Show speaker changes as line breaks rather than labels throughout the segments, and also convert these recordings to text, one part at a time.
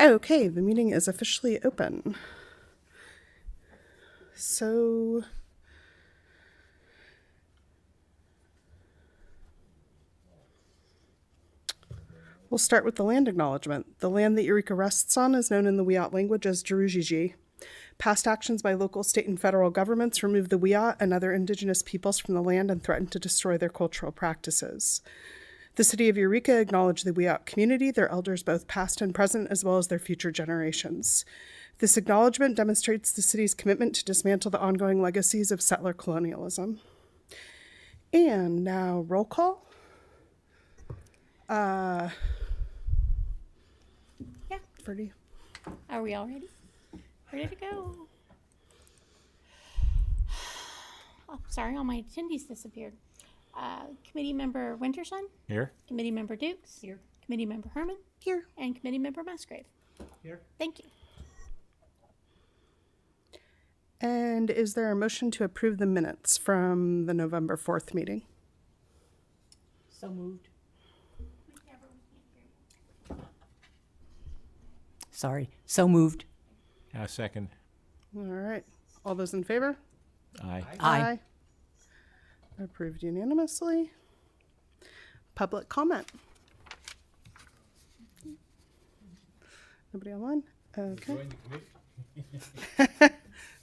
Okay, the meeting is officially open. So, we'll start with the land acknowledgement. The land that Eureka rests on is known in the Wiyot language as Drujiji. Past actions by local, state, and federal governments remove the Wiyot and other indigenous peoples from the land and threaten to destroy their cultural practices. The city of Eureka acknowledged the Wiyot community, their elders both past and present, as well as their future generations. This acknowledgement demonstrates the city's commitment to dismantle the ongoing legacies of settler colonialism. And now, roll call.
Yeah.
Freddie.
Are we all ready? Ready to go. Oh, sorry, all my attendees disappeared. Committee member Winterson.
Here.
Committee member Dukes.
Here.
Committee member Hermann.
Here.
And committee member Musgrave.
Here.
Thank you.
And is there a motion to approve the minutes from the November 4th meeting?
So moved. Sorry. So moved.
Second.
All right. All those in favor?
Aye.
Aye.
Approved unanimously. Public comment. Nobody online? Okay.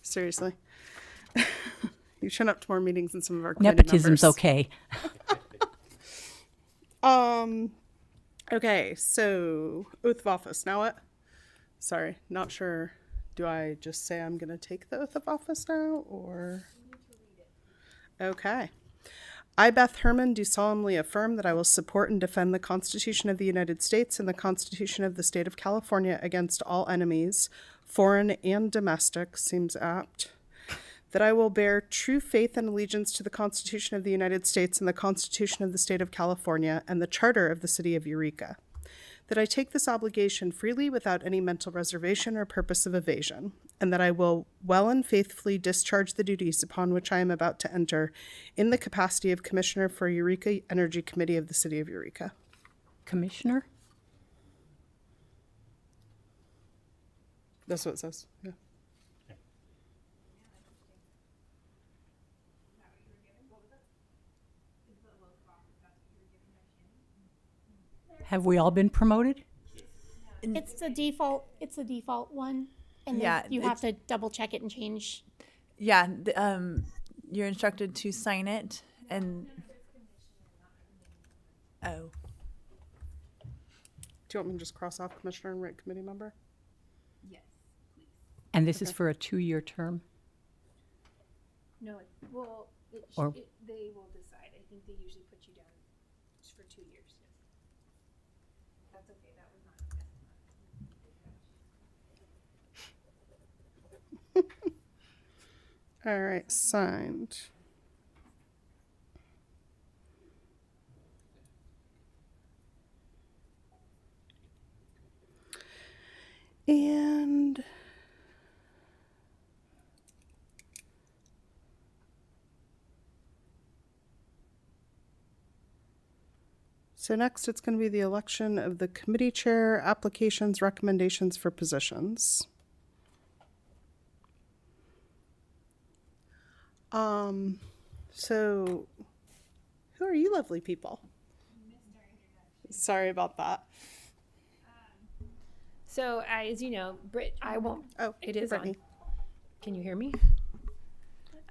Seriously. You shown up to more meetings than some of our committee
Nepotism's
members.
okay.
Okay, so oath of office. Now what? Sorry, not sure. Do I just say I'm going to take the oath of office now, or? Okay. I, Beth Hermann, do solemnly affirm that I will support and defend the Constitution of the United States and the Constitution of the State of California against all enemies, foreign and domestic, seems apt. That I will bear true faith and allegiance to the Constitution of the United States and the Constitution of the State of California and the Charter of the City of Eureka. That I take this obligation freely without any mental reservation or purpose of evasion, and that I will well and faithfully discharge the duties upon which I am about to enter in the capacity of Commissioner for Eureka Energy Committee of the City of Eureka.
Commissioner?
That's what it says. Yeah.
Have we all been promoted?
It's the default. It's the default one, and then
Yeah,
you have to double check it and change.
Yeah, you're instructed to sign it and. Oh.
Do you want me to just cross off Commissioner and write committee member?
And this is for a 2-year term?
No, well,
Or-
they will decide. I think they usually put you down for 2 years. That's okay, that was not.
All right, signed. And so next it's going to be the election of the committee chair, applications, recommendations for positions. So who are you lovely people? Sorry about that.
So, as you know, I won't.
Oh,
It is
Brittany.
on. Can you hear me?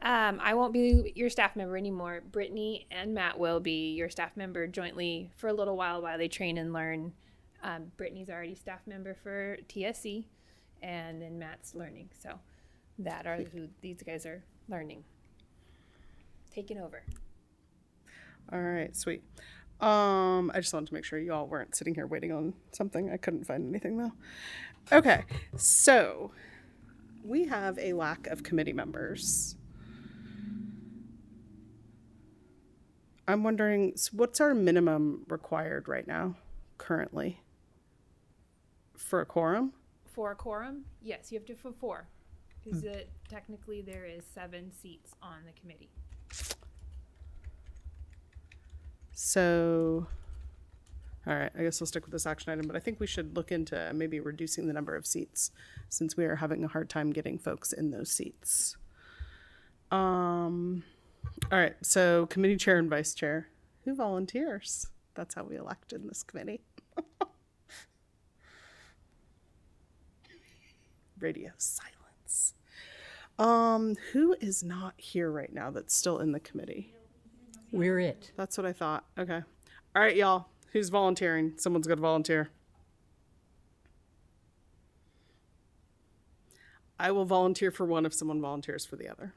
I won't be your staff member anymore. Brittany and Matt will be your staff member jointly for a little while they train and learn. Brittany's already staff member for TSC, and then Matt's learning. So that are who these guys are learning. Taking over.
All right, sweet. I just wanted to make sure you all weren't sitting here waiting on something. I couldn't find anything though. Okay, so we have a lack of committee members. I'm wondering, so what's our minimum required right now, currently, for a quorum?
For a quorum, yes, you have to for 4, because technically there is 7 seats on the committee.
So All right, I guess we'll stick with this action item, but I think we should look into maybe reducing the number of seats since we are having a hard time getting folks in those seats. All right, so committee chair and vice chair. Who volunteers? That's how we elect in this committee. Radio silence. Who is not here right now that's still in the committee?
We're it.
That's what I thought. Okay. All right, y'all. Who's volunteering? Someone's got to volunteer. I will volunteer for one if someone volunteers for the other.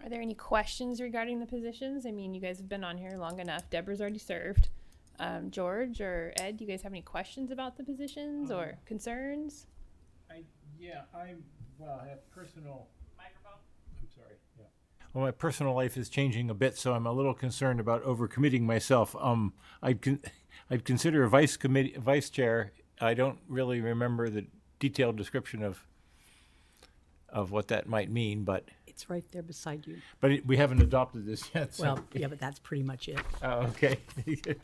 Are there any questions regarding the positions? I mean, you guys have been on here long enough. Deborah's already served. George or Ed, do you guys have any questions about the positions or concerns?
I have personal. Microphone? I'm sorry, yeah. Well, my personal life is changing a bit, so I'm a little concerned about overcommitting myself. I'd consider a vice chair. I don't really remember the detailed description of what that might mean, but
It's right there beside you.
we haven't adopted this yet. So.
Well, yeah, but that's pretty much it.
Oh, okay. I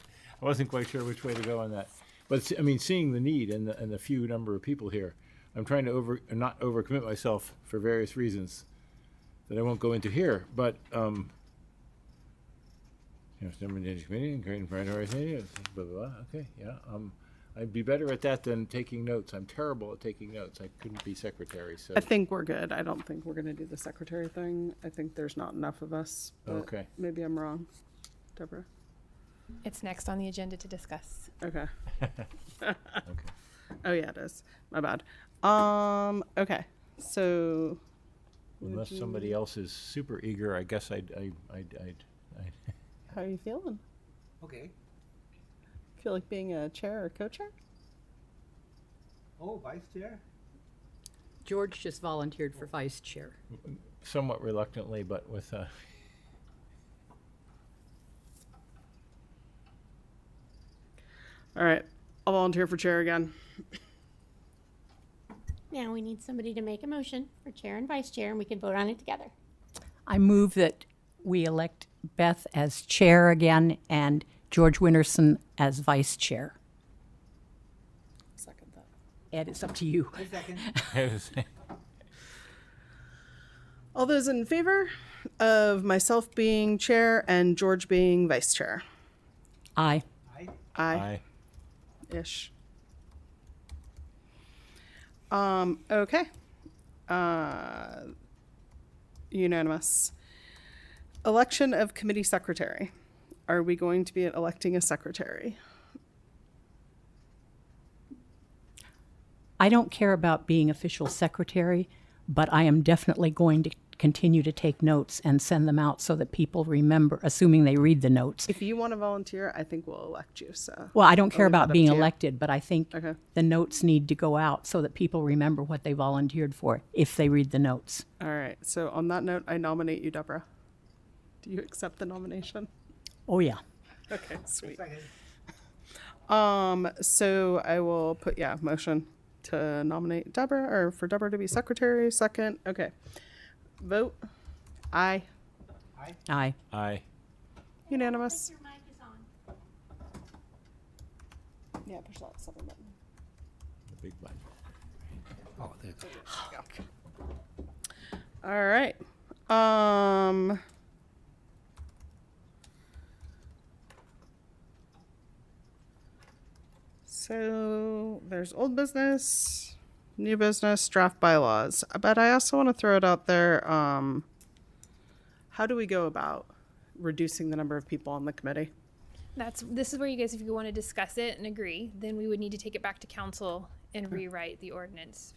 wasn't quite sure which way to go on that, but I mean, seeing the need and the few number of people here, I'm trying to not overcommit myself for various reasons that I won't go into here. But committee and creating priority, blah blah blah. Okay, yeah. I'd be better at that than taking notes. I'm terrible at taking notes. I couldn't be secretary. So
I think we're good. I don't think we're going to do the secretary thing. I think there's not enough of us. But
Okay.
Maybe I'm wrong. Deborah?
It's next on the agenda to discuss.
Okay.
okay.
Oh, yeah, it is. My bad. Okay. So,
Unless somebody else is super eager, I guess I'd
how are you feeling?
Okay.
Feel like being a chair or co-chair?
Oh, vice chair?
George just volunteered for vice chair.
somewhat reluctantly, but with
All right. I'll volunteer for chair again.
Now we need somebody to make a motion for chair and vice chair, and we can vote on it together.
I move that we elect Beth as chair again and George Winterson as vice chair.
Second that.
Ed, it's up to you.
A second.
All those in favor of myself being chair and George being vice chair?
Aye.
Aye.
Aye.
Ish. Okay. Unanimous. Election of committee secretary. Are we going to be electing a secretary?
I don't care about being official secretary, but I am definitely going to continue to take notes and send them out so that people remember, assuming they read the notes.
If you want to volunteer, I think we'll elect you. So.
Well, I don't care
leave that
about
up
being
to you.
elected, but I think
Okay.
the notes need to go out so that people remember what they volunteered for if they read the notes.
All right. So on that note, I nominate you, Deborah. Do you accept the nomination?
Oh, yeah.
Okay, sweet.
Second.
So I will put, motion to nominate Deborah, or for Deborah to be secretary. Second. Okay. Vote. Aye.
Aye.
Aye.
Aye.
Unanimous.
Your mic is on.
Yeah, push that second button.
The big button.
Oh, there you go.
All right. So there's old business, new business, draft bylaws. But I also want to throw it out there. How do we go about reducing the number of people on the committee?
This is where you guys, if you want to discuss it and agree, then we would need to take it back to council and rewrite the ordinance.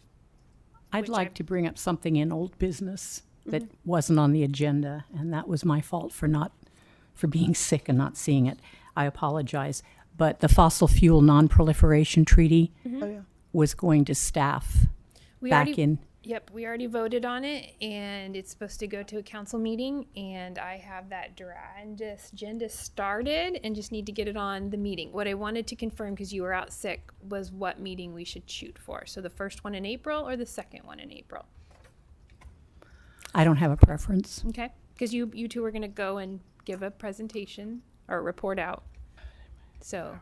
I'd
Which
like
I've-
to bring up something in old business that wasn't on the agenda, and that was my fault for being sick and not seeing it. I apologize. But the fossil fuel non-proliferation treaty
Oh, yeah.
was going to staff
We
back
already-
in.
Yep, we already voted on it, and it's supposed to go to a council meeting, and I have that agenda started and just need to get it on the meeting. What I wanted to confirm, because you were out sick, was what meeting we should shoot for. So the first one in April or the second one in April?
I don't have a preference.
Okay, because you two are going to go and give a presentation or report out. So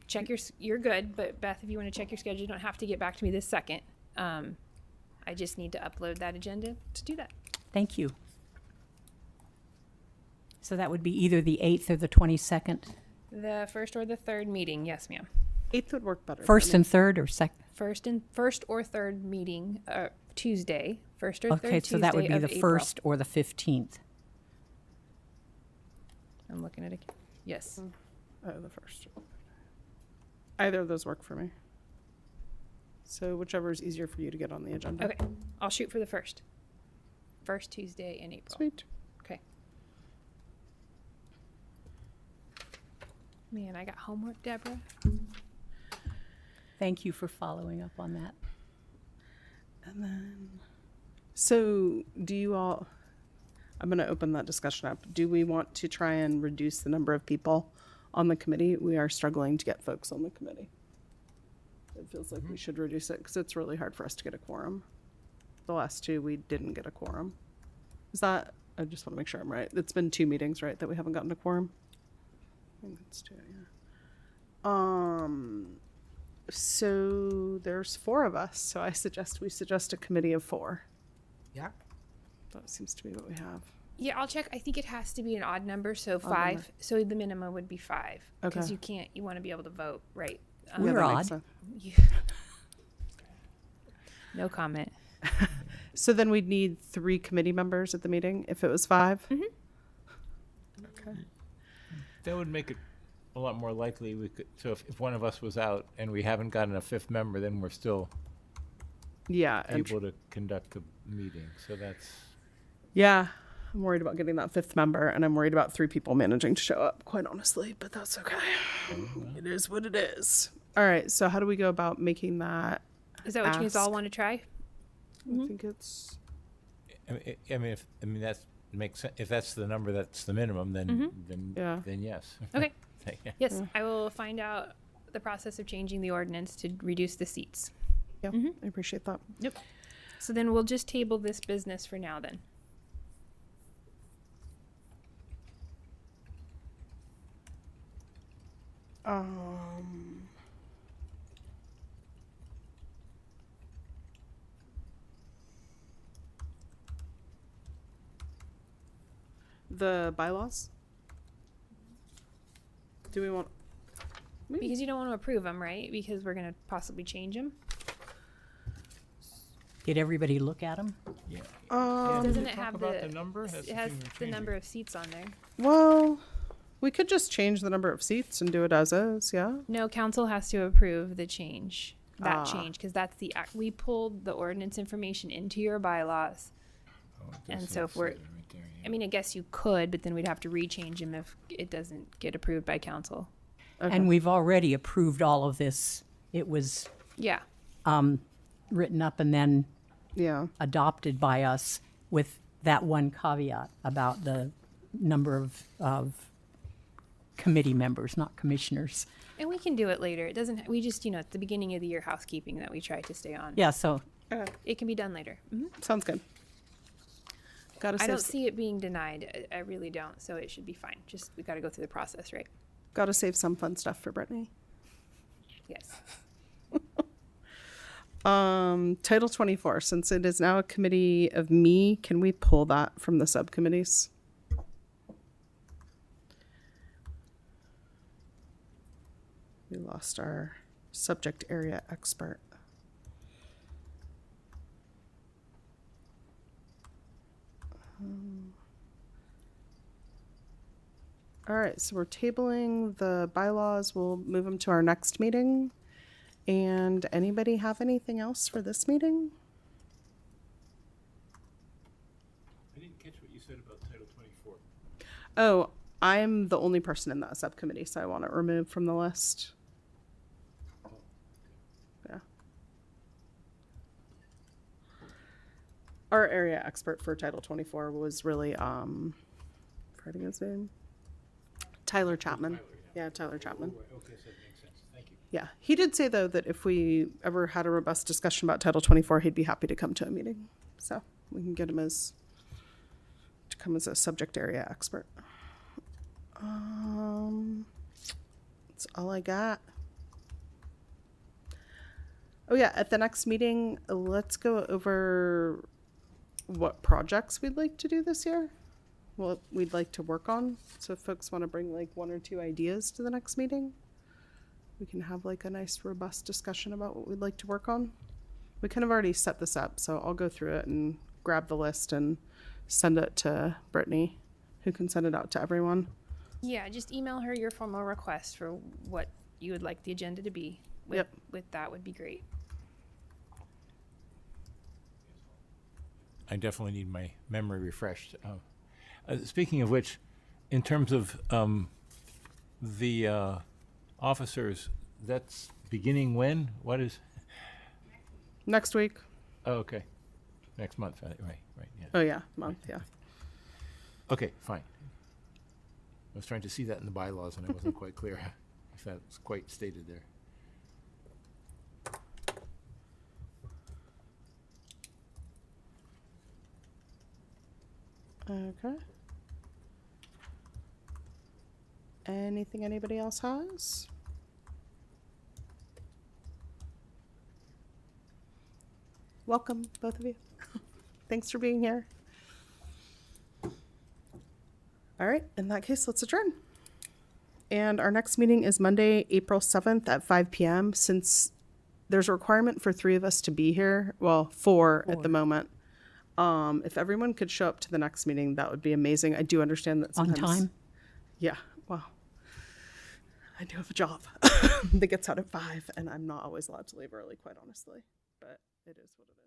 check you're good, but Beth, if you want to check your schedule, you don't have to get back to me this second. I just need to upload that agenda to do that.
Thank you. So that would be either the 8th or the 22nd?
The first or the third meeting, yes, ma'am.
8th would work better. for
First
me.
and third or second?
First or third meeting, Tuesday, first or third
Okay,
Tuesday
so that would be
of
the
April.
1st or the 15th.
I'm looking at it. Yes.
The first. Either of those work for me. So whichever is easier for you to get on the agenda.
Okay, I'll shoot for the first. First Tuesday in April.
Sweet.
Okay. Man, I got homework, Deborah.
Thank you for following up on that.
And then, so do you all, I'm going to open that discussion up. Do we want to try and reduce the number of people on the committee? We are struggling to get folks on the committee. It feels like we should reduce it because it's really hard for us to get a quorum. The last two, we didn't get a quorum. Is that, I just want to make sure I'm right. It's been 2 meetings, right, that we haven't gotten a quorum? I think it's 2, yeah. So there's 4 of us, so I suggest we suggest a committee of 4.
Yeah.
That seems to be what we have.
Yeah, I'll check. I think it has to be an odd number, so
number.
5. So the minimum would be 5. Because
Okay.
you want to be able to vote, right?
We're
that makes
odd.
sense.
You- no comment.
So then we'd need 3 committee members at the meeting if it was 5?
Mhm.
Okay.
That would make it a lot more likely we could, so if one of us was out and we haven't gotten a 5th member, then we're still
Yeah.
able to conduct the meeting. So that's,
Yeah. I'm worried about getting that 5th member, and I'm worried about 3 people managing to show up, quite honestly, but that's okay. It is what it is. All right. So how do we go about making that?
Is that what you guys all
Ask.
want to try?
I think it's,
that makes sense. If that's the number, that's the minimum, then
Yeah.
then yes.
Okay.
Yeah.
Yes, I will find out the process of changing the ordinance to reduce the seats.
yeah, I appreciate that.
Yep. So then we'll just table this business for now then.
The bylaws? Do we want,
Because you don't want to approve them, right? Because we're going to possibly change them.
Did everybody look at them?
Yeah.
Doesn't
Did
it
we talk
have
about
the,
the number? That's
it has
thing we're
the
changing.
number of seats on there.
well, we could just change the number of seats and do it as is, yeah?
No, council has to approve the change,
Ah.
change, because that's the, we pulled the ordinance information into your bylaws.
Oh, it
And
does
so if
say
we're-
that right there, yeah.
I mean, I guess you could, but then we'd have to rechange them if it doesn't get approved by council.
Okay.
And we've already approved all of this. It was
Yeah.
written up and then
Yeah.
adopted by us with that one caveat about the number of committee members, not commissioners.
And we can do it later. It doesn't, we just, at the beginning of the year housekeeping that we try to stay on.
Yeah, so
It can be done later.
Sounds good. Gotta
I
save,
don't see it being denied. I really don't. So it should be fine. Just, we got to go through the process, right?
gotta save some fun stuff for Brittany.
Yes.
Title 24, since it is now a committee of me, can we pull that from the subcommittees? We lost our subject area expert. All right, so we're tabling the bylaws. We'll move them to our next meeting. And anybody have anything else for this meeting?
I didn't catch what you said about Title 24.
Oh, I'm the only person in that subcommittee, so I want it removed from the list. Yeah. Our area expert for Title 24 was really, forgetting his name. Tyler Chapman. Yeah, Tyler Chapman.
Okay, so that makes sense. Thank you.
Yeah, he did say though that if we ever had a robust discussion about Title 24, he'd be happy to come to a meeting. So we can get him to come as a subject area expert. That's all I got. Oh yeah, at the next meeting, let's go over what projects we'd like to do this year. What we'd like to work on. So if folks want to bring like 1 or 2 ideas to the next meeting, we can have like a nice robust discussion about what we'd like to work on. We kind of already set this up, so I'll go through it and grab the list and send it to Brittany, who can send it out to everyone.
Yeah, just email her your formal request for what you would like the agenda to be. With that would be great.
I definitely need my memory refreshed. Speaking of which, in terms of the officers, that's beginning when? What is?
Next week.
Oh, okay. Next month, right, yeah.
Oh yeah, month, yeah.
Okay, fine. I was trying to see that in the bylaws and I wasn't quite clear if that was quite stated there.
Okay. Anything anybody else has? Welcome, both of you. Thanks for being here. All right, in that case, let's adjourn. And our next meeting is Monday, April 7th at 5 p.m. Since there's a requirement for 3 of us to be here, well, 4 at the moment. If everyone could show up to the next meeting, that would be amazing. I do understand that
On
sometimes.
time?
Yeah, well, I do have a job that gets out at 5, and I'm not always allowed to leave early, quite honestly. But it is what it is.